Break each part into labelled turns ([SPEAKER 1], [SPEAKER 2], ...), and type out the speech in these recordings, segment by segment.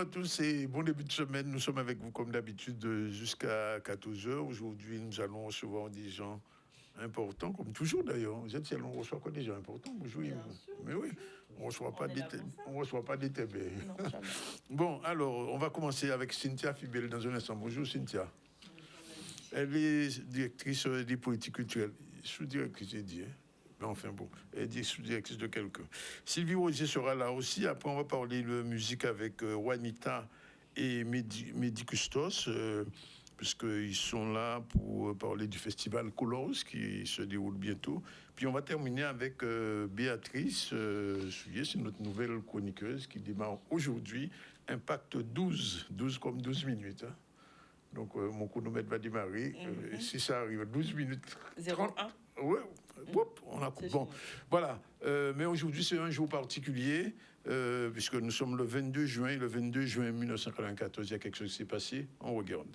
[SPEAKER 1] à tous et bon début de semaine. Nous sommes avec vous comme d'habitude jusqu'à 14 heures. Aujourd'hui, nous allons recevoir des gens importants, comme toujours d'ailleurs. Vous êtes si on reçoit quoi des gens importants? Bonjour. Mais oui, on reçoit pas on reçoit pas des tébés. Bon, alors, on va commencer avec Cynthia Fibel dans un instant. Bonjour Cynthia. Elle est directrice des politiques culturelles. Sous-directrice, j'ai dit. Mais enfin bon, elle est sous-directrice de quelqu'un. Sylvie Rosier sera là aussi. Après, on va parler de musique avec Juanita et Mehdi Custos, puisqu'ils sont là pour parler du festival Colors qui se déroule bientôt. Puis on va terminer avec Béatrice Souillet, c'est notre nouvelle chroniqueuse qui démarre aujourd'hui. Impact 12 comme 12 minutes. Hein. Donc, mon chronomètre va démarrer. Si ça arrive, 12 minutes.
[SPEAKER 2] 01.
[SPEAKER 1] Ouais, on a. Bon, voilà. Mais aujourd'hui, c'est un jour particulier, puisque nous sommes le 22 juin. Et le 22 juin 1994, il y a quelque chose qui s'est passé. On regarde.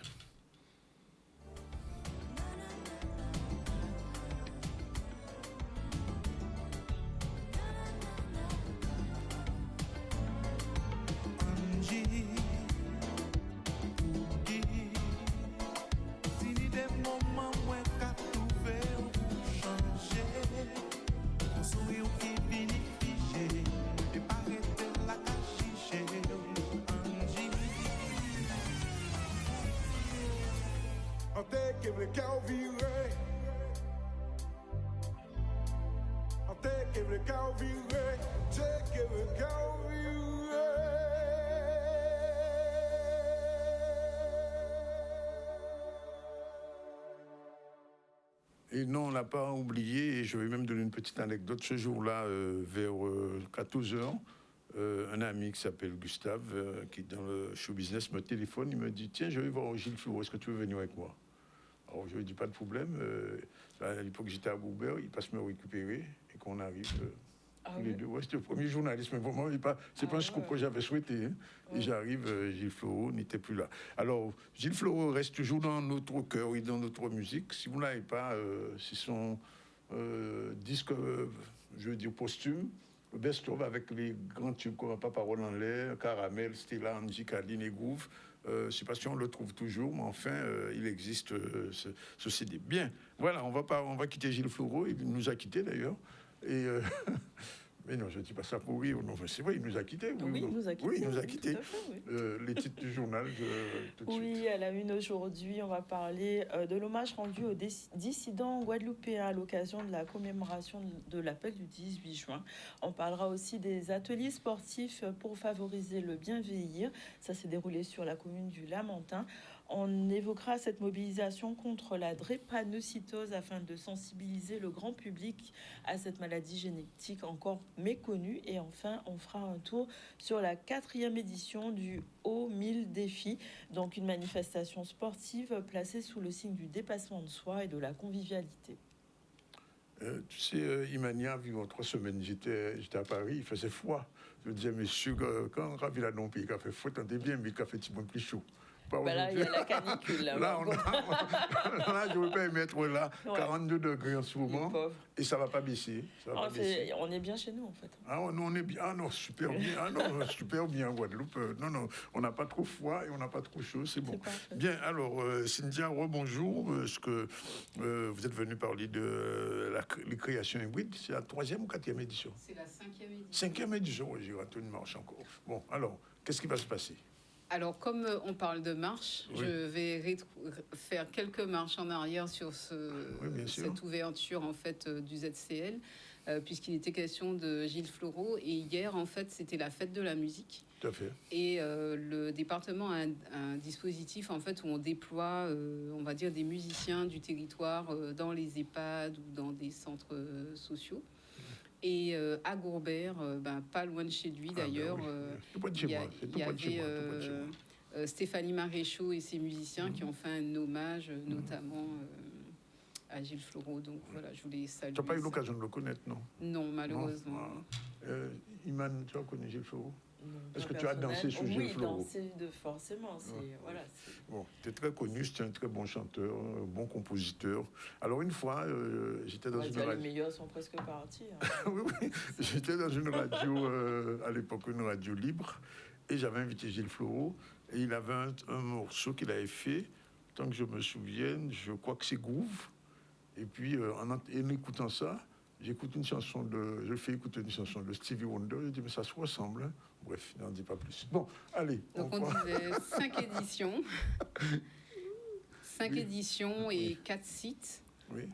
[SPEAKER 1] Et non, on n'a pas oublié, et je vais même donner une petite anecdote. Ce jour-là, vers 14 heures, un ami qui s'appelle Gustave, qui est dans le show business, me téléphone. Il me dit: tiens, je vais voir Gilles Floreau, est-ce que tu veux venir avec moi? Alors je lui dis: pas de problème. À l'époque, j'étais à Boubert, il passe me récupérer et qu'on arrive. Les deux. Ouais, c'était le premier journaliste, mais vraiment, c'est pas un scoop que j'avais souhaité. Hein. Et j'arrive, Gilles Floreau n'était plus là. Alors, Gilles Floreau reste toujours dans notre cœur et dans notre musique. Si vous n'avez pas, c'est son disque, je veux dire, posthume, le best-of avec les grands tubes comme Pas parole en l'air, Caramel, Stella, Angie, Kaline et Groove. Je ne sais pas si on le trouve toujours, mais enfin, il existe ce CD. Bien, voilà, on va quitter Gilles Floreau. Il nous a quittés d'ailleurs. Et mais non, je ne dis pas ça pour rire. Non, c'est vrai, il nous a quittés.
[SPEAKER 2] Oui, il nous a quittés.
[SPEAKER 1] Oui, il nous a quittés.
[SPEAKER 2] Fait, oui.
[SPEAKER 1] Les titres du journal, tout de suite.
[SPEAKER 2] Oui, à la une aujourd'hui, on va parler de l'hommage rendu aux dissidents guadeloupéens à l'occasion de la commémoration de l'appel du 18 juin. On parlera aussi des ateliers sportifs pour favoriser le bien vieillir. Ça s'est déroulé sur la commune du Lamentin. On évoquera cette mobilisation contre la drépanocytose afin de sensibiliser le grand public à cette maladie génétique encore méconnue. Et enfin, on fera un tour sur la 4e édition du Haut 1000 Défi, donc une manifestation sportive placée sous le signe du dépassement de soi et de la convivialité.
[SPEAKER 1] Tu sais, Imania, vivant 3 semaines, j'étais à Paris, il faisait froid. Je disais: messieurs, quand on a dans le pays, il a fait froid, tentez bien, mais il a fait un petit peu plus chaud.
[SPEAKER 2] Là, il y a la canicule.
[SPEAKER 1] Là, je ne veux pas mettre là, 42 degrés en ce moment, et ça ne va pas baisser.
[SPEAKER 2] On est bien chez nous, en fait.
[SPEAKER 1] Ah non, on est bien. Ah non, super bien. Ah non, super bien, Guadeloupe. Non, on n'a pas trop froid et on n'a pas trop chaud, c'est bon. Bien, alors, Cynthia, rebonjour. Est-ce que vous êtes venu parler de les créations hybrides? C'est la 3e ou 4e édition?
[SPEAKER 3] C'est la 5e édition.
[SPEAKER 1] 5e édition, oui, j'ai raté une marche encore. Bon, alors, qu'est-ce qui va se passer?
[SPEAKER 3] Alors, comme on parle de marche, je vais faire quelques marches en arrière sur cette ouverture en fait du ZCL, puisqu'il était question de Gilles Floreau. Et hier, en fait, c'était la fête de la musique.
[SPEAKER 1] Tout à fait.
[SPEAKER 3] Et le département a un dispositif en fait où on déploie, on va dire, des musiciens du territoire dans les EHPAD ou dans des centres sociaux. Et à Gourbert, pas loin de chez lui d'ailleurs, il y avait Stéphanie Maréchaux et ses musiciens qui ont fait un hommage notamment à Gilles Floreau. Donc voilà, je voulais saluer.
[SPEAKER 1] Tu n'as pas eu l'occasion de le connaître, non?
[SPEAKER 3] Non, malheureusement.
[SPEAKER 1] Iman, tu as connu Gilles Floreau?
[SPEAKER 2] Est-ce
[SPEAKER 1] que tu as dansé sur Gilles Floreau?
[SPEAKER 2] Oui, dansé forcément.
[SPEAKER 1] Bon, tu es très connu, c'est un très bon chanteur, un bon compositeur. Alors une fois, j'étais dans une radio...
[SPEAKER 2] Les meilleurs sont presque partis.
[SPEAKER 1] Oui, j'étais dans une radio, à l'époque une radio libre, Et j'avais invité Gilles Floro. Et il avait un morceau qu'il avait fait, tant que je me souvienne, je crois que c'est Groove. Et puis, en écoutant ça, je fais écouter une chanson de Stevie Wonder. Je dis, mais ça se ressemble. Hein. Bref, n'en dis pas plus. Bon, allez.
[SPEAKER 3] Donc on disait 5 éditions. 5 éditions et 4 sites.
[SPEAKER 1] Oui.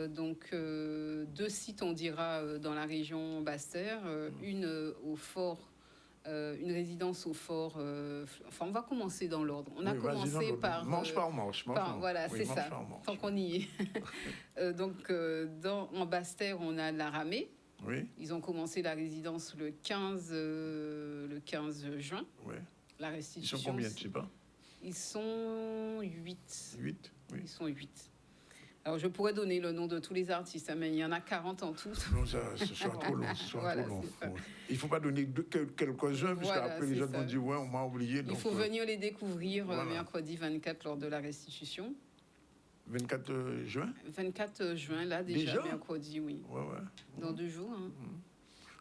[SPEAKER 3] Donc 2 sites, on dira, dans la région Basse-Terre, une au fort, une résidence au fort. Enfin, on va commencer dans l'ordre. On a commencé par
[SPEAKER 1] manche par manche.
[SPEAKER 3] Voilà,
[SPEAKER 1] Oui,
[SPEAKER 3] c'est
[SPEAKER 1] manche
[SPEAKER 3] ça.
[SPEAKER 1] par manche.
[SPEAKER 3] Tant qu'on y est. Donc en Basse-Terre, on a la Ramée.
[SPEAKER 1] Oui.
[SPEAKER 3] Ils ont commencé la résidence le 15 juin.
[SPEAKER 1] Oui.
[SPEAKER 3] La
[SPEAKER 1] Ils
[SPEAKER 3] restitution.
[SPEAKER 1] sont combien, tu sais pas?
[SPEAKER 3] Ils sont 8.
[SPEAKER 1] 8. Oui.
[SPEAKER 3] Ils sont 8. Alors, je pourrais donner le nom de tous les artistes, hein, mais il y en a 40 en tout.
[SPEAKER 1] Non, ce sera trop long.
[SPEAKER 3] Voilà,
[SPEAKER 1] trop long.
[SPEAKER 3] c'est ça.
[SPEAKER 1] Ouais. Il ne faut pas donner quelques-uns,
[SPEAKER 3] Voilà,
[SPEAKER 1] puisqu'après les
[SPEAKER 3] c'est
[SPEAKER 1] gens
[SPEAKER 3] ça.
[SPEAKER 1] vont dire, ouais, on m'a oublié.
[SPEAKER 3] Il faut venir les découvrir
[SPEAKER 1] voilà.
[SPEAKER 3] mercredi 24 lors de la restitution.
[SPEAKER 1] 24 juin.
[SPEAKER 3] 24 juin, là, déjà mercredi, oui.
[SPEAKER 1] Ouais.
[SPEAKER 3] Dans 2 jours. Hein.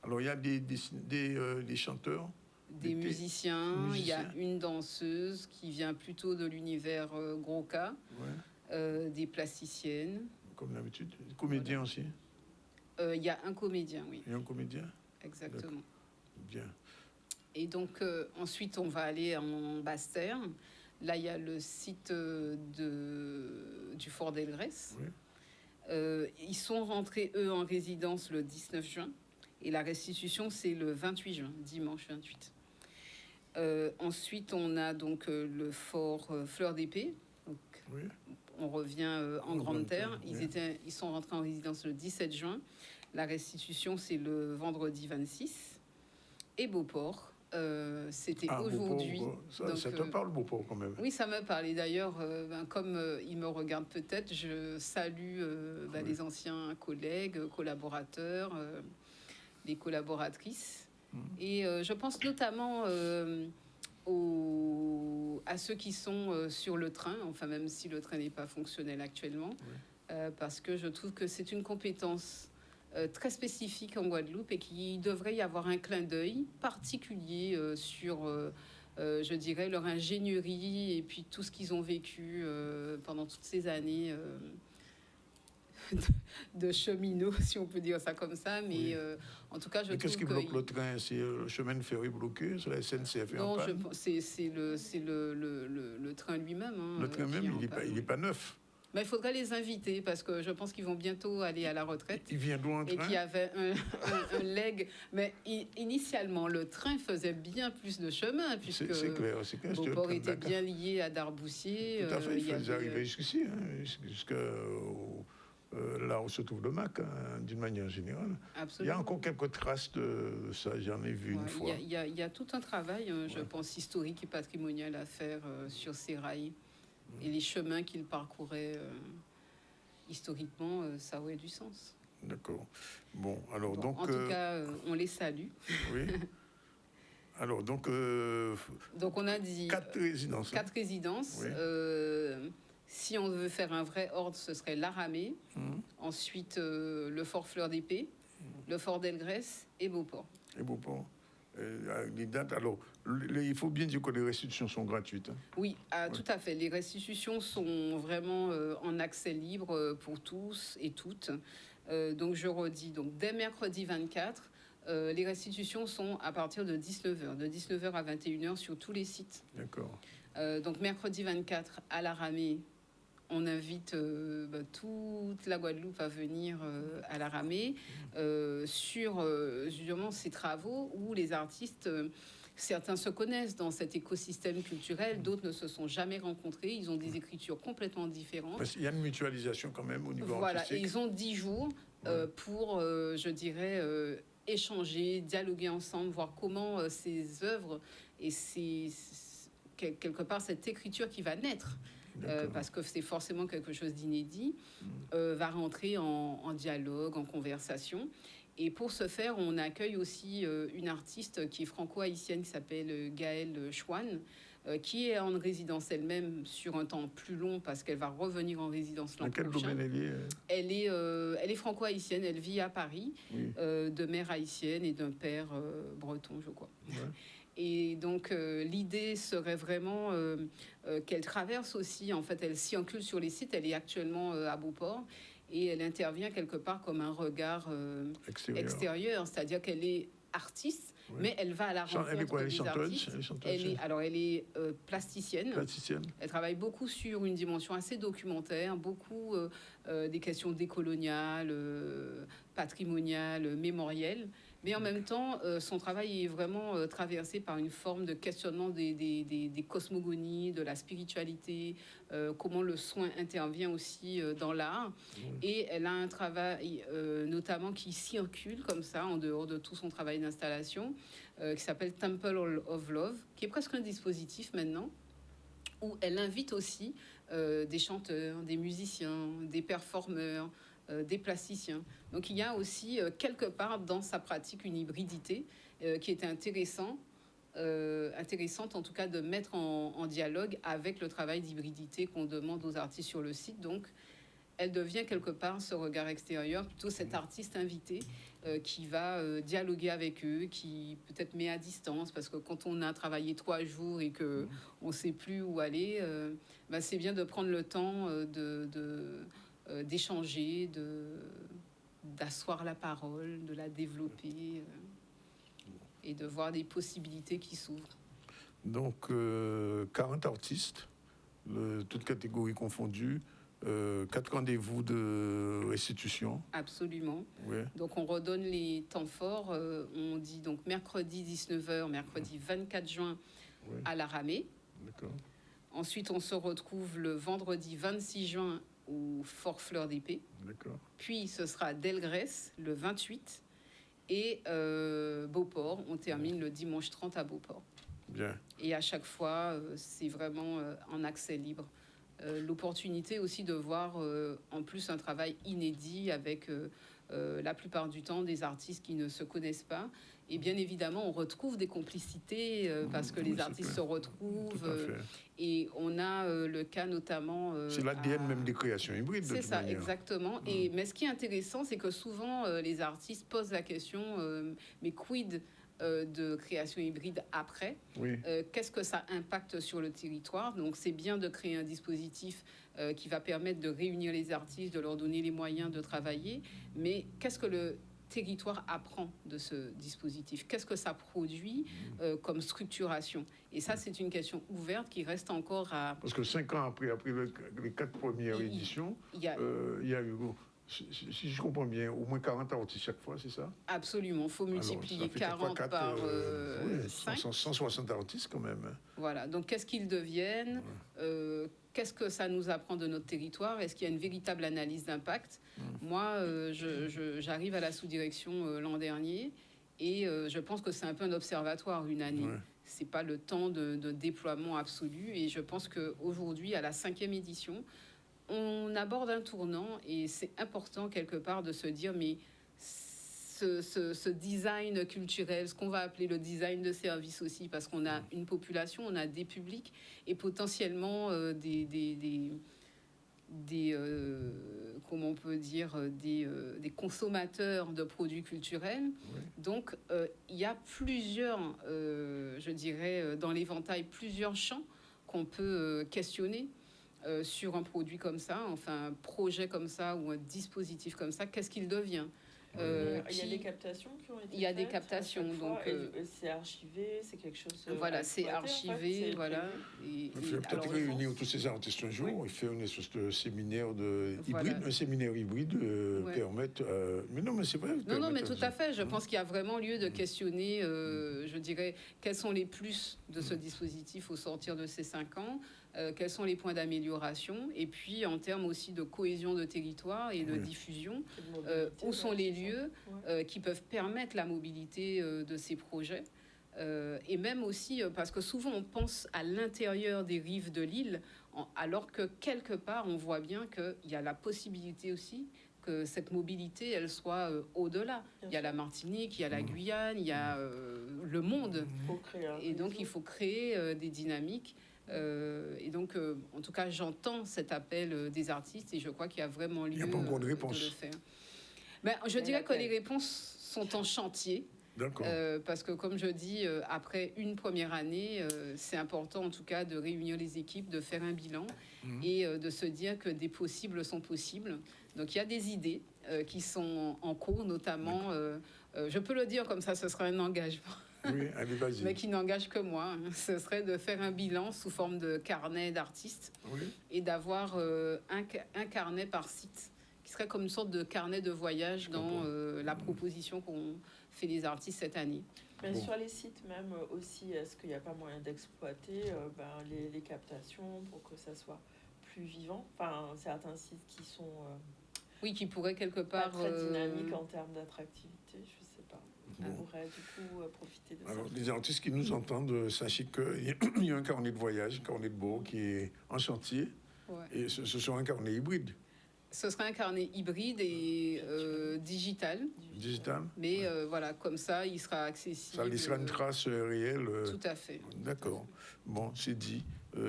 [SPEAKER 1] Alors, il y a des chanteurs.
[SPEAKER 3] Des musiciens. Il y a une danseuse qui vient plutôt de l'univers gros cas.
[SPEAKER 1] Ouais.
[SPEAKER 3] Des plasticiennes.
[SPEAKER 1] Comme d'habitude. Des comédiens aussi.
[SPEAKER 3] Il y a un comédien, oui.
[SPEAKER 1] Et un comédien.
[SPEAKER 3] Exactement.
[SPEAKER 1] Bien.
[SPEAKER 3] Et donc, ensuite, on va aller en Basse-Terre. Là, il y a le site du Fort d'Elgrès.
[SPEAKER 1] Oui.
[SPEAKER 3] Ils sont rentrés, eux, en résidence le 19 juin. Et la restitution, c'est le 28 juin, dimanche 28. Ensuite, on a donc le fort Fleur d'Épée. Donc,
[SPEAKER 1] Oui.
[SPEAKER 3] on revient en Grande Terre.
[SPEAKER 1] Oui.
[SPEAKER 3] Ils sont rentrés en résidence le 17 juin. La restitution, c'est le vendredi 26. Et Beauport, c'était aujourd'hui.
[SPEAKER 1] Beauport, ça te parle, Beauport, quand même.
[SPEAKER 3] Oui, ça me parle. Et d'ailleurs, comme ils me regardent peut-être, je salue
[SPEAKER 1] Oui.
[SPEAKER 3] les anciens collègues, collaborateurs, les collaboratrices. Et je pense notamment à ceux qui sont sur le train, enfin même si le train n'est pas fonctionnel actuellement, parce que je trouve que c'est une compétence très spécifique en Guadeloupe et qu'il devrait y avoir un clin d'œil particulier sur, je dirais, leur ingénierie et puis tout ce qu'ils ont vécu pendant toutes ces années de cheminots, si on peut dire ça comme ça. Mais en tout cas, je trouve
[SPEAKER 1] qu'est-ce qui bloque le train? C'est le chemin de ferry bloqué? C'est la SNCF?
[SPEAKER 3] Non, c'est le train lui-même. Hein,
[SPEAKER 1] le train même, il n'est pas neuf.
[SPEAKER 3] Mais il faudrait les inviter parce que je pense qu'ils vont bientôt aller à la retraite.
[SPEAKER 1] Il vient d'où en train?
[SPEAKER 3] Et qu'il y avait un leg. Mais initialement, le train faisait bien plus de chemin puisque
[SPEAKER 1] c'est clair.
[SPEAKER 3] Beauport était bien lié à Darboussier.
[SPEAKER 1] Tout à fait, il fallait arriver jusqu'ici, jusqu'à là où se trouve le MAC, d'une manière générale.
[SPEAKER 3] Absolument.
[SPEAKER 1] Il y a encore quelques traces de ça, j'en ai vu une fois.
[SPEAKER 3] Il y a tout un travail, je pense, historique et patrimonial à faire sur ces rails. Et les chemins qu'ils parcouraient historiquement, ça aurait du sens.
[SPEAKER 1] D'accord. Bon, alors
[SPEAKER 3] Bon,
[SPEAKER 1] donc...
[SPEAKER 3] en tout cas, on les salue.
[SPEAKER 1] Oui. Alors, donc
[SPEAKER 3] on a dit...
[SPEAKER 1] 4 résidences.
[SPEAKER 3] 4 résidences.
[SPEAKER 1] Oui.
[SPEAKER 3] Si on veut faire un vrai ordre, ce serait la Ramée. Ensuite, le fort Fleur d'Épée, le fort d'Elgrès et Beauport.
[SPEAKER 1] Et Beauport. Les dates, alors, il faut bien dire que les restitutions sont gratuites. Hein.
[SPEAKER 3] Oui, tout à fait. Les restitutions sont vraiment en accès libre pour tous et toutes. Donc, je redis, donc, dès mercredi 24, les restitutions sont à partir de 19h, de 19h à 21h sur tous les sites.
[SPEAKER 1] D'accord.
[SPEAKER 3] Donc, mercredi 24 à la Ramée, on invite toute la Guadeloupe à venir à la Ramée sur justement ces travaux où les artistes, certains se connaissent dans cet écosystème culturel, d'autres ne se sont jamais rencontrés, ils ont des écritures complètement différentes.
[SPEAKER 1] Parce qu'il y a une mutualisation quand même au niveau artistique.
[SPEAKER 3] Et ils ont 10 jours pour, je dirais, échanger, dialoguer ensemble, voir comment ces œuvres et quelque part cette écriture qui va naître, parce que c'est forcément quelque chose d'inédit, va rentrer en dialogue, en conversation. Et pour ce faire, on accueille aussi une artiste qui est franco-haïtienne, qui s'appelle Gaëlle Chouane, qui est en résidence elle-même sur un temps plus long, parce qu'elle va revenir en résidence l'an prochain.
[SPEAKER 1] Dans quel domaine elle est
[SPEAKER 3] Elle est franco-haïtienne, elle vit à Paris, de mère haïtienne et d'un père breton, je crois. Ouais. Et donc, l'idée serait vraiment qu'elle traverse aussi, en fait, elle s'y inclut sur les sites. Elle est actuellement à Beauport et elle intervient quelque part comme un regard extérieur, c'est-à-dire qu'elle est artiste, mais elle va à la rencontre
[SPEAKER 1] Elle est quoi, elle est
[SPEAKER 3] des
[SPEAKER 1] chanteuse,
[SPEAKER 3] artistes.
[SPEAKER 1] elle est
[SPEAKER 3] Elle est plasticienne.
[SPEAKER 1] plasticienne.
[SPEAKER 3] Elle travaille beaucoup sur une dimension assez documentaire, beaucoup des questions décoloniales, patrimoniales, mémorielles. Mais en même temps, son travail est vraiment traversé par une forme de questionnement des cosmogonies, de la spiritualité, comment le soin intervient aussi dans l'art. Et elle a un travail notamment qui circule comme ça, en dehors de tout son travail d'installation, qui s'appelle Temple of Love, qui est presque un dispositif maintenant, où elle invite aussi des chanteurs, des musiciens, des performeurs, des plasticiens. Donc il y a aussi quelque part dans sa pratique une hybridité qui est intéressante en tout cas de mettre en dialogue avec le travail d'hybridité qu'on demande aux artistes sur le site. Donc elle devient quelque part ce regard extérieur, plutôt cet artiste invité qui va dialoguer avec eux, qui peut-être met à distance, parce que quand on a travaillé 3 jours et que on ne sait plus où aller, c'est bien de prendre le temps d'échanger, d'asseoir la parole, de la développer et de voir des possibilités qui s'ouvrent.
[SPEAKER 1] Donc, 40 artistes, toutes catégories confondues, 4 rendez-vous de restitution.
[SPEAKER 3] Absolument.
[SPEAKER 1] Ouais.
[SPEAKER 3] Donc, on redonne les temps forts. On dit donc mercredi 19h, mercredi 24 juin à la Ramée.
[SPEAKER 1] D'accord.
[SPEAKER 3] Ensuite, on se retrouve le vendredi 26 juin au Fort Fleur d'Épée.
[SPEAKER 1] D'accord.
[SPEAKER 3] Puis, ce sera Delgrès le 28 et Beauport. On termine le dimanche 30 à Beauport.
[SPEAKER 1] Bien.
[SPEAKER 3] Et à chaque fois, c'est vraiment en accès libre. L'opportunité aussi de voir en plus un travail inédit avec la plupart du temps des artistes qui ne se connaissent pas. Et bien évidemment, on retrouve des complicités parce que les artistes se retrouvent. Et on a le cas notamment...
[SPEAKER 1] c'est l'ADN même des créations hybrides.
[SPEAKER 3] C'est ça, exactement. Mais ce qui est intéressant, c'est que souvent, les artistes posent la question, mais quid de création hybride après? Qu'est-ce que ça impacte sur le territoire? Donc, c'est bien de créer un dispositif qui va permettre de réunir les artistes, de leur donner les moyens de travailler. Mais qu'est-ce que le territoire apprend de ce dispositif? Qu'est-ce que ça produit comme structuration? Et ça, c'est une question ouverte qui reste encore à...
[SPEAKER 1] Parce que 5 ans après les 4 premières éditions, il y a eu, si je comprends bien, au moins 40 artistes chaque fois, c'est ça?
[SPEAKER 3] Absolument, il faut multiplier 40 par 5.
[SPEAKER 1] 160 artistes quand même.
[SPEAKER 3] Voilà, donc qu'est-ce qu'ils deviennent? Qu'est-ce que ça nous apprend de notre territoire? Est-ce qu'il y a une véritable analyse d'impact? Moi, j'arrive à la sous-direction l'an dernier et je pense que c'est un peu un observatoire une année. C'est pas le temps de déploiement absolu. Et je pense qu'aujourd'hui, à la 5e édition, on aborde un tournant et c'est important quelque part de se dire, mais ce design culturel, ce qu'on va appeler le design de service aussi, parce qu'on a une population, on a des publics et potentiellement comment on peut dire, des consommateurs de produits culturels. Donc, il y a plusieurs, je dirais, dans l'éventail, plusieurs champs qu'on peut questionner sur un produit comme ça, enfin un projet comme ça ou un dispositif comme ça. Qu'est-ce qu'il devient?
[SPEAKER 2] Il y a des captations qui ont été
[SPEAKER 3] Il y a des
[SPEAKER 2] faites
[SPEAKER 3] captations, donc
[SPEAKER 2] c'est archivé, c'est quelque chose.
[SPEAKER 3] Voilà, c'est archivé, en fait, voilà.
[SPEAKER 1] Il faut peut-être réunir tous ces artistes un jour et faire une espèce de séminaire hybride, un séminaire hybride permettre. Mais non, mais c'est vrai.
[SPEAKER 3] Non, mais tout à fait. Je pense qu'il y a vraiment lieu de questionner, je dirais, quels sont les plus de ce dispositif au sortir de ces 5 ans. Quels sont les points d'amélioration, et puis en termes aussi de cohésion de territoire et de diffusion, où sont les lieux qui peuvent permettre la mobilité de ces projets, et même aussi parce que souvent on pense à l'intérieur des rives de l'île, alors que quelque part on voit bien qu'il y a la possibilité aussi que cette mobilité elle soit au-delà. Il y a la Martinique, il y a la Guyane, il y a le monde, et donc il faut créer des dynamiques. Et donc, en tout cas, j'entends cet appel des artistes et je crois qu'il y a vraiment lieu de le faire. Je dirais que les réponses sont en chantier.
[SPEAKER 1] D'accord.
[SPEAKER 3] Parce que, comme je dis, après une première année, c'est important en tout cas de réunir les équipes, de faire un bilan et de se dire que des possibles sont possibles. Donc, il y a des idées qui sont en cours, notamment, je peux le dire comme ça, ce sera un engagement.
[SPEAKER 1] Oui, allez, vas-y.
[SPEAKER 3] Mais qui n'engage que moi. Ce serait de faire un bilan sous forme de carnet d'artistes
[SPEAKER 1] Oui.
[SPEAKER 3] et d'avoir un carnet par site qui serait comme une sorte de carnet de voyage dans la proposition qu'ont fait les artistes cette année.
[SPEAKER 2] Mais
[SPEAKER 1] Bon.
[SPEAKER 2] sur les sites même aussi, est-ce qu'il n'y a pas moyen d'exploiter les captations pour que ça soit plus vivant? Enfin, certains sites qui sont
[SPEAKER 3] Oui, qui pourrait quelque
[SPEAKER 2] pas
[SPEAKER 3] part...
[SPEAKER 2] très dynamiques en termes d'attractivité, je sais pas. On
[SPEAKER 1] Bon.
[SPEAKER 2] pourrait du coup profiter de
[SPEAKER 1] Alors,
[SPEAKER 2] ça.
[SPEAKER 1] les artistes qui nous entendent, sachez qu'il y a un carnet de voyage, un carnet de bord qui est en chantier.
[SPEAKER 3] Ouais.
[SPEAKER 1] Et ce sera un carnet hybride,
[SPEAKER 3] Ce serait un carnet hybride et digital.
[SPEAKER 1] digital.
[SPEAKER 3] Mais voilà, comme ça, il sera accessible.
[SPEAKER 1] Ça laissera une trace réelle.
[SPEAKER 3] Tout à fait.
[SPEAKER 1] D'accord. Bon, c'est dit.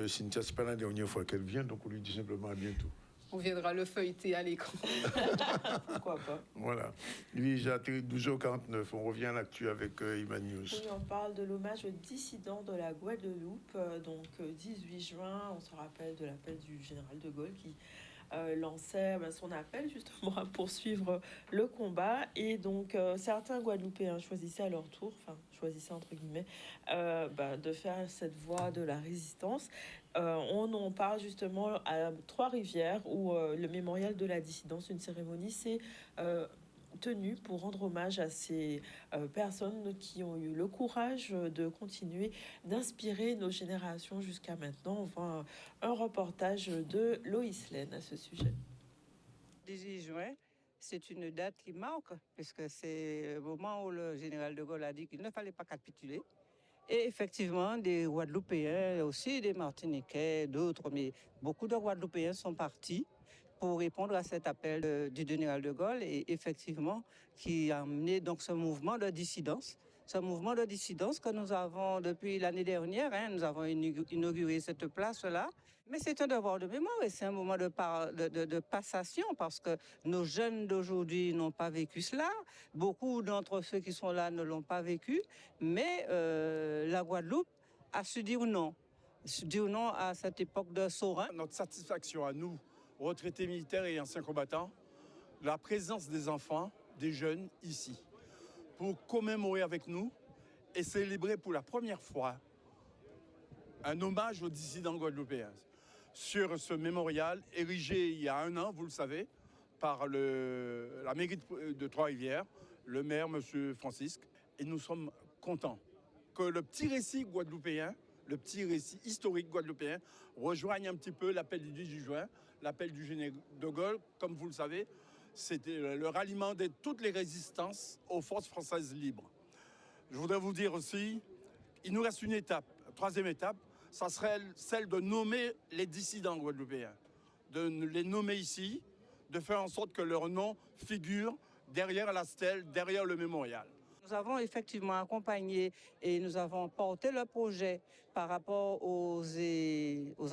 [SPEAKER 1] Cynthia, c'est pas la dernière fois qu'elle vient, donc on lui dit simplement à bientôt.
[SPEAKER 3] On viendra le feuilleter à l'écran.
[SPEAKER 2] Pourquoi pas?
[SPEAKER 1] Voilà. Lui, j'ai atterri 12h49. On revient à l'actu avec Iman News.
[SPEAKER 2] Oui, on parle de l'hommage aux dissidents de la Guadeloupe. Donc, 18 juin, on se rappelle de l'appel du général de Gaulle qui lançait son appel justement à poursuivre le combat. Et donc, certains Guadeloupéens choisissaient à leur tour, enfin, choisissaient entre guillemets, de faire cette voie de la résistance. On en parle justement à Trois-Rivières, où le mémorial de la dissidence, une cérémonie, s'est tenue pour rendre hommage à ces personnes qui ont eu le courage de continuer d'inspirer nos générations jusqu'à maintenant. On voit un reportage de Loïs Laine à ce sujet.
[SPEAKER 4] 18 juin, c'est une date qui marque, puisque c'est le moment où le général de Gaulle a dit qu'il ne fallait pas capituler. Et effectivement, des Guadeloupéens, aussi des Martiniquais, d'autres, mais beaucoup de Guadeloupéens sont partis pour répondre à cet appel du général de Gaulle, et effectivement, qui a amené donc ce mouvement de dissidence. Ce mouvement de dissidence que nous avons depuis l'année dernière, nous avons inauguré cette place-là. Mais c'est un devoir de mémoire et c'est un moment de passation parce que nos jeunes d'aujourd'hui n'ont pas vécu cela. Beaucoup d'entre ceux qui sont là ne l'ont pas vécu. Mais la Guadeloupe a su dire non à cette époque de Saurin.
[SPEAKER 5] Notre satisfaction à nous, retraités militaires et anciens combattants, la présence des enfants, des jeunes ici, pour commémorer avec nous et célébrer pour la première fois un hommage aux dissidents guadeloupéens sur ce mémorial érigé il y a 1 an, vous le savez, par la mairie de Trois-Rivières, le maire, M. Francisque. Et nous sommes contents que le petit récit guadeloupéen, le petit récit historique guadeloupéen, rejoigne un petit peu l'appel du 18 juin, l'appel du général de Gaulle. Comme vous le savez, c'était le ralliement de toutes les résistances aux forces françaises libres. Je voudrais vous dire aussi, il nous reste une étape, une troisième étape, ça serait celle de nommer les dissidents guadeloupéens, de les nommer ici, de faire en sorte que leur nom figure derrière la stèle, derrière le mémorial.
[SPEAKER 4] Nous avons effectivement accompagné et nous avons porté le projet par rapport aux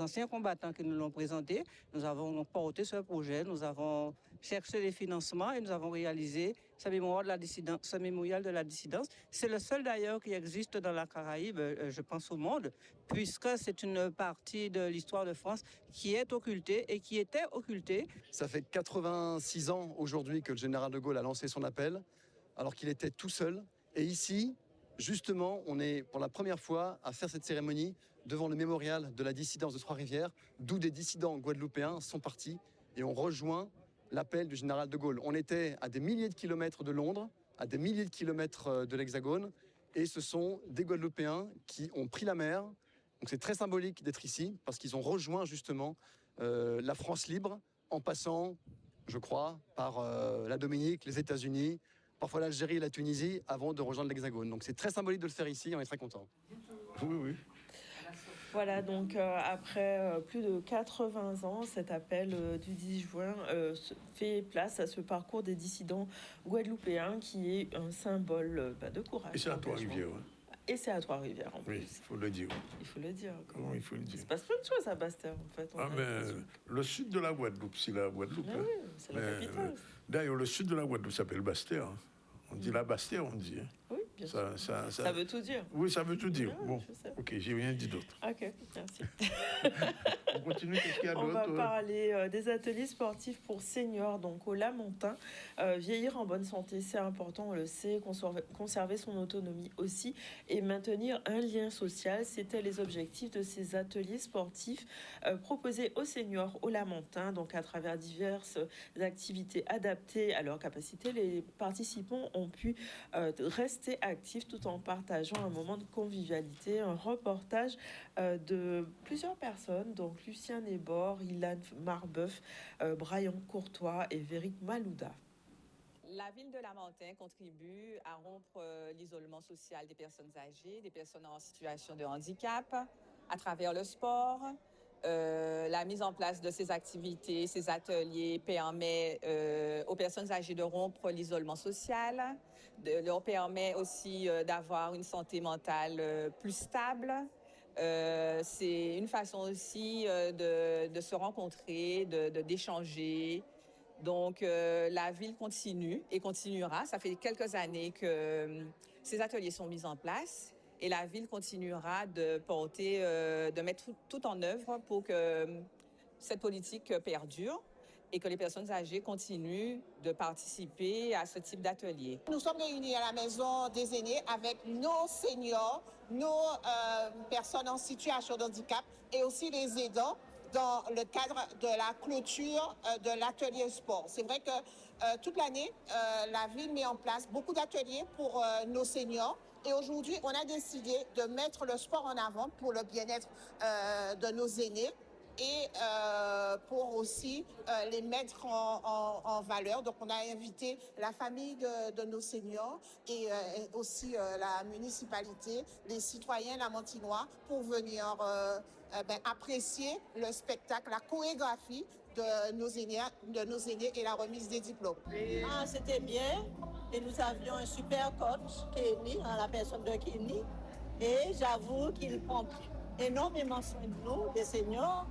[SPEAKER 4] anciens combattants qui nous l'ont présenté. Nous avons porté ce projet, nous avons cherché les financements et nous avons réalisé ce mémorial de la dissidence. C'est le seul d'ailleurs qui existe dans la Caraïbe, je pense au monde, puisque c'est une partie de l'histoire de France qui est occultée et qui était occultée.
[SPEAKER 6] Ça fait 86 ans aujourd'hui que le général de Gaulle a lancé son appel, alors qu'il était tout seul. Et ici, justement, on est pour la première fois à faire cette cérémonie devant le mémorial de la dissidence de Trois-Rivières, d'où des dissidents guadeloupéens sont partis et ont rejoint l'appel du général de Gaulle. On était à des milliers de kilomètres de Londres, à des milliers de kilomètres de l'Hexagone, et ce sont des Guadeloupéens qui ont pris la mer. Donc c'est très symbolique d'être ici, parce qu'ils ont rejoint justement la France libre, en passant, je crois, par la Dominique, les États-Unis, parfois l'Algérie et la Tunisie, avant de rejoindre l'Hexagone. Donc c'est très symbolique de le faire ici, on est très content.
[SPEAKER 1] Oui, oui.
[SPEAKER 2] Voilà, donc après plus de 80 ans, cet appel du 10 juin fait place à ce parcours des dissidents guadeloupéens qui est un symbole de courage.
[SPEAKER 1] Et c'est à Trois-Rivières. Hein.
[SPEAKER 2] Et c'est à Trois-Rivières en
[SPEAKER 1] Oui, il
[SPEAKER 2] plus.
[SPEAKER 1] faut le dire.
[SPEAKER 2] Il faut le dire.
[SPEAKER 1] Comment il faut le
[SPEAKER 2] Il
[SPEAKER 1] dire.
[SPEAKER 2] se passe plein de choses à Basse-Terre en fait. On a l'impression.
[SPEAKER 1] Le sud de la Guadeloupe, c'est la Guadeloupe.
[SPEAKER 2] Ah
[SPEAKER 1] hein.
[SPEAKER 2] oui, c'est la capitale.
[SPEAKER 1] D'ailleurs, le sud de la Guadeloupe s'appelle Basse-Terre. Hein. On dit la Basse-Terre, on dit. Hein.
[SPEAKER 2] Oui, Bien sûr.
[SPEAKER 1] Ça,
[SPEAKER 2] Ça veut tout dire.
[SPEAKER 1] Oui, ça veut tout dire.
[SPEAKER 2] Ah,
[SPEAKER 1] Bon,
[SPEAKER 2] je sais.
[SPEAKER 1] ok, j'ai rien dit d'autre.
[SPEAKER 2] Ok, merci.
[SPEAKER 1] On continue, qu'est-ce qu'il y a
[SPEAKER 2] On va
[SPEAKER 1] d'autre
[SPEAKER 2] parler des ateliers sportifs pour seniors, donc au Lamentin. Vieillir en bonne santé, c'est important, on le sait, conserver son autonomie aussi et maintenir un lien social. C'était les objectifs de ces ateliers sportifs proposés aux seniors au Lamentin, donc à travers diverses activités adaptées à leurs capacités. Les participants ont pu rester actifs tout en partageant un moment de convivialité. Un reportage de plusieurs personnes, donc Lucien Nébor, Ilan Marbeuf, Brian Courtois et Véric Malouda.
[SPEAKER 7] La ville de Lamentin contribue à rompre l'isolement social des personnes âgées, des personnes en situation de handicap, à travers le sport. La mise en place de ces activités, ces ateliers permet aux personnes âgées de rompre l'isolement social, leur permet aussi d'avoir une santé mentale plus stable. C'est une façon aussi de se rencontrer, d'échanger. Donc, la ville continue et continuera. Ça fait quelques années que ces ateliers sont mis en place et la ville continuera de porter, de mettre tout en œuvre pour que cette politique perdure et que les personnes âgées continuent de participer à ce type d'atelier.
[SPEAKER 8] Nous sommes réunis à la maison des aînés avec nos seniors, nos personnes en situation de handicap et aussi les aidants dans le cadre de la clôture de l'atelier sport. C'est vrai que toute l'année, la ville met en place beaucoup d'ateliers pour nos seniors. Et aujourd'hui, on a décidé de mettre le sport en avant pour le bien-être de nos aînés et pour aussi les mettre en valeur. Donc, on a invité la famille de nos seniors et aussi la municipalité, les citoyens lamantinois pour venir apprécier le spectacle, la chorégraphie de nos aînés et la remise des diplômes.
[SPEAKER 9] Ah, c'était bien. Et nous avions un super coach, Kenny, en la personne de Kenny. Et j'avoue qu'il prend énormément soin de nous, des seniors.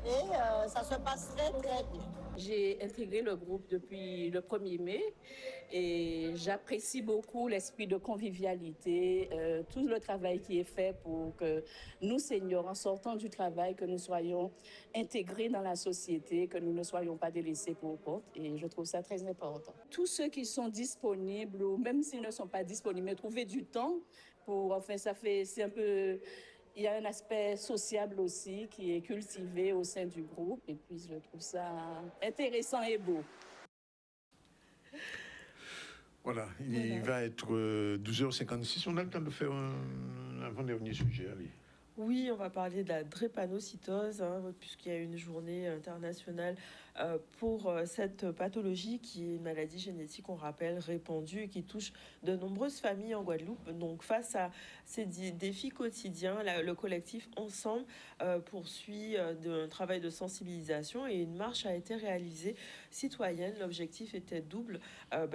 [SPEAKER 9] Et ça se passe très, très bien.
[SPEAKER 10] J'ai intégré le groupe depuis le 1er mai et j'apprécie beaucoup l'esprit de convivialité, tout le travail qui est fait pour que nous, seniors, en sortant du travail, que nous soyons intégrés dans la société, que nous ne soyons pas délaissés pour compte. Et je trouve ça très important. Tous ceux qui sont disponibles, ou même s'ils ne sont pas disponibles, mais trouver du temps pour, enfin, c'est un peu... Il y a un aspect sociable aussi qui est cultivé au sein du groupe et puis je trouve ça intéressant et beau.
[SPEAKER 1] Voilà, il va être 12h56. On a le temps de faire un avant-dernier sujet, allez.
[SPEAKER 2] Oui, on va parler de la drépanocytose, puisqu'il y a une journée internationale pour cette pathologie qui est une maladie génétique, on rappelle, répandue et qui touche de nombreuses familles en Guadeloupe. Donc, face à ces défis quotidiens, le collectif Ensemble poursuit un travail de sensibilisation et une marche a été réalisée citoyenne. L'objectif était double,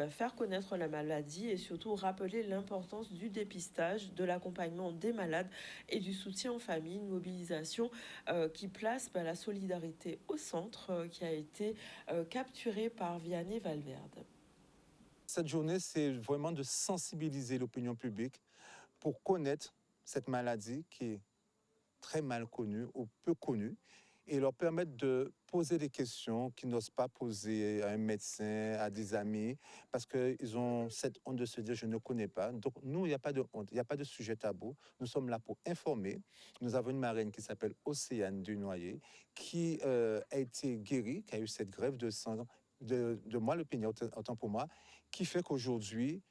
[SPEAKER 2] faire connaître la maladie et surtout rappeler l'importance du dépistage, de l'accompagnement des malades et du soutien en famille, une mobilisation qui place la solidarité au centre, qui a été capturée par Vianney Valverde.
[SPEAKER 11] Cette journée, c'est vraiment de sensibiliser l'opinion publique pour connaître cette maladie qui est très mal connue ou peu connue et leur permettre de poser des questions qu'ils n'osent pas poser à un médecin, à des amis, parce qu'ils ont cette honte de se dire « je ne connais pas ». Donc nous, il n'y a pas de honte, il n'y a pas de sujet tabou. Nous sommes là pour informer. Nous avons une marraine qui s'appelle Océane Dunoyer, qui a été guérie, qui a eu cette grève de sang, de moi l'opinion, autant pour moi, qui fait qu'aujourd'hui,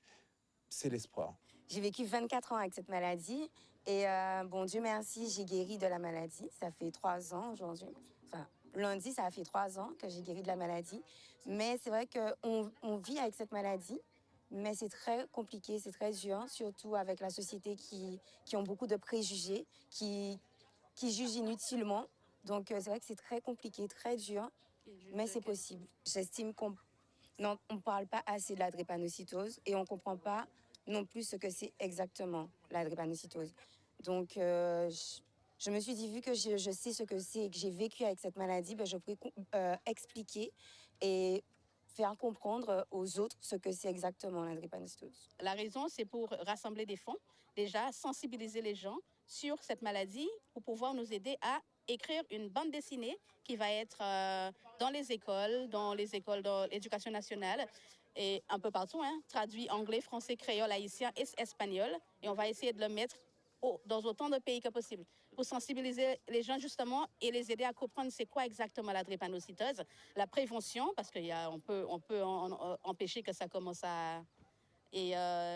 [SPEAKER 11] c'est l'espoir.
[SPEAKER 12] J'ai vécu 24 ans avec cette maladie et bon, Dieu merci, j'ai guéri de la maladie. Ça fait 3 ans aujourd'hui. Enfin, lundi, ça a fait 3 ans que j'ai guéri de la maladie. Mais c'est vrai qu'on vit avec cette maladie, mais c'est très compliqué, c'est très dur, surtout avec la société qui ont beaucoup de préjugés, qui jugent inutilement. Donc c'est vrai que c'est très compliqué, très dur, mais c'est possible. J'estime qu'on ne parle pas assez de la drépanocytose et on ne comprend pas non plus ce que c'est exactement la drépanocytose. Donc, je me suis dit, vu que je sais ce que c'est et que j'ai vécu avec cette maladie, je pourrais expliquer et faire comprendre aux autres ce que c'est exactement la drépanocytose.
[SPEAKER 10] La raison, c'est pour rassembler des fonds, déjà sensibiliser les gens sur cette maladie pour pouvoir nous aider à écrire une bande dessinée qui va être dans l'éducation nationale et un peu partout, traduit anglais, français, créole, haïtien et espagnol. Et on va essayer de le mettre dans autant de pays que possible pour sensibiliser les gens justement et les aider à comprendre c'est quoi exactement la drépanocytose, la prévention, parce qu'on peut empêcher que ça commence à... Et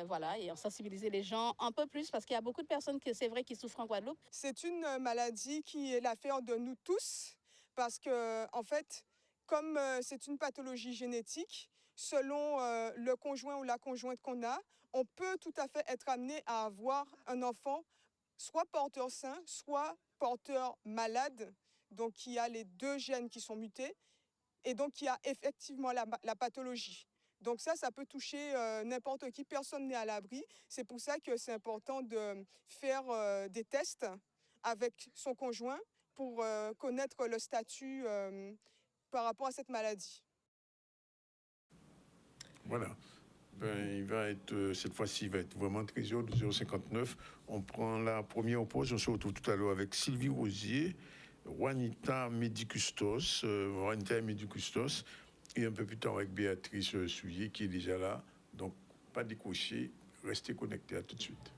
[SPEAKER 10] voilà, et sensibiliser les gens un peu plus parce qu'il y a beaucoup de personnes c'est vrai qui souffrent en Guadeloupe.
[SPEAKER 13] C'est une maladie qui est l'affaire de nous tous parce que en fait, comme c'est une pathologie génétique, selon le conjoint ou la conjointe qu'on a, on peut tout à fait être amené à avoir un enfant soit porteur sain, soit porteur malade, donc qui a les deux gènes qui sont mutés et donc qui a effectivement la pathologie. Donc ça peut toucher n'importe qui, personne n'est à l'abri. C'est pour ça que c'est important de faire des tests avec son conjoint pour connaître le statut par rapport à cette maladie.
[SPEAKER 1] Voilà. Il va être, cette fois-ci, il va être vraiment très heureux, 12h59. On prend la première pause. On se retrouve tout à l'heure avec Sylvie Rosier, Juanita Medicustos, et un peu plus tard avec Béatrice Souillet qui est déjà là. Donc, pas décrocher, restez connectés. À tout de suite.